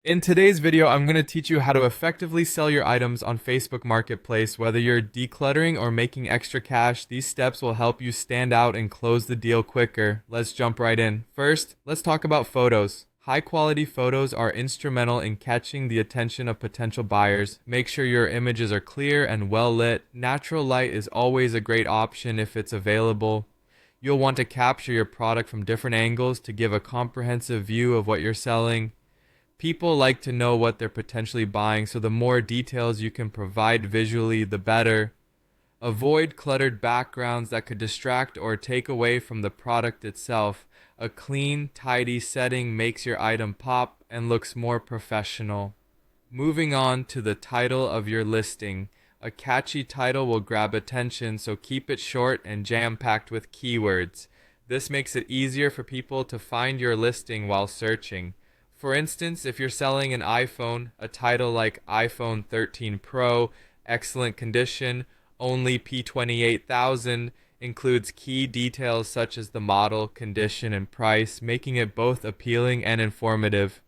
In today's video, I'm going to teach you how to effectively sell your items on Facebook Marketplace. Whether you're decluttering or making extra cash, these steps will help you stand out and close the deal quicker. Let's jump right in. First, let's talk about photos. High quality photos are instrumental in catching the attention of potential buyers. Make sure your images are clear and well lit. Natural light is always a great option if it's available. You'll want to capture your product from different angles to give a comprehensive view of what you're selling. People like to know what they're potentially buying, so the more details you can provide visually, the better. Avoid cluttered backgrounds that could distract or take away from the product itself. A clean, tidy setting makes your item pop and looks more professional. Moving on to the title of your listing. A catchy title will grab attention, so keep it short and jam-packed with keywords. This makes it easier for people to find your listing while searching. For instance, if you're selling an iPhone, a title like iPhone 13 Pro, excellent condition, only P28,000, includes key details such as the model, condition, and price, making it both appealing and informative.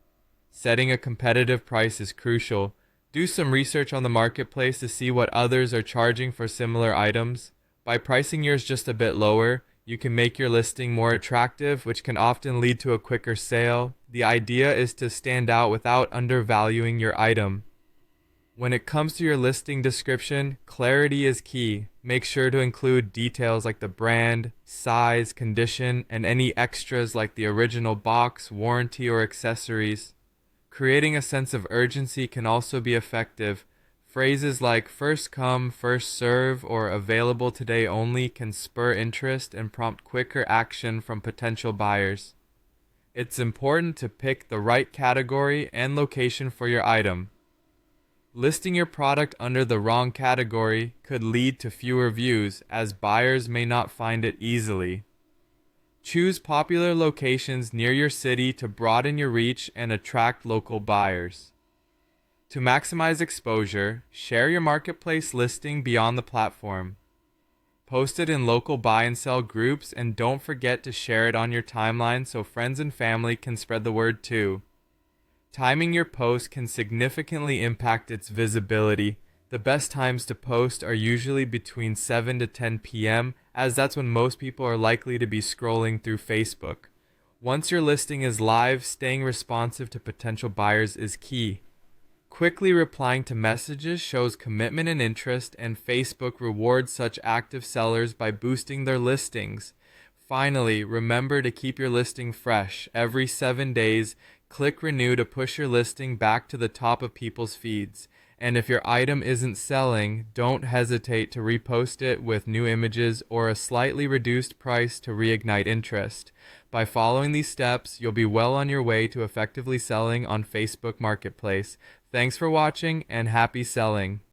Setting a competitive price is crucial. Do some research on the marketplace to see what others are charging for similar items. By pricing yours just a bit lower, you can make your listing more attractive, which can often lead to a quicker sale. The idea is to stand out without undervaluing your item. When it comes to your listing description, clarity is key. Make sure to include details like the brand, size, condition, and any extras like the original box, warranty, or accessories. Creating a sense of urgency can also be effective. Phrases like first come, first serve, or available today only can spur interest and prompt quicker action from potential buyers. It's important to pick the right category and location for your item. Listing your product under the wrong category could lead to fewer views, as buyers may not find it easily. Choose popular locations near your city to broaden your reach and attract local buyers. To maximize exposure, share your marketplace listing beyond the platform. Post it in local buy and sell groups, and don't forget to share it on your timeline so friends and family can spread the word too. Timing your post can significantly impact its visibility. The best times to post are usually between 7 to 10 p.m., as that's when most people are likely to be scrolling through Facebook. Once your listing is live, staying responsive to potential buyers is key. Quickly replying to messages shows commitment and interest, and Facebook rewards such active sellers by boosting their listings. Finally, remember to keep your listing fresh. Every 7 days, click renew to push your listing back to the top of people's feeds. And if your item isn't selling, don't hesitate to repost it with new images or a slightly reduced price to reignite interest. By following these steps, you'll be well on your way to effectively selling on Facebook Marketplace. Thanks for watching and happy selling.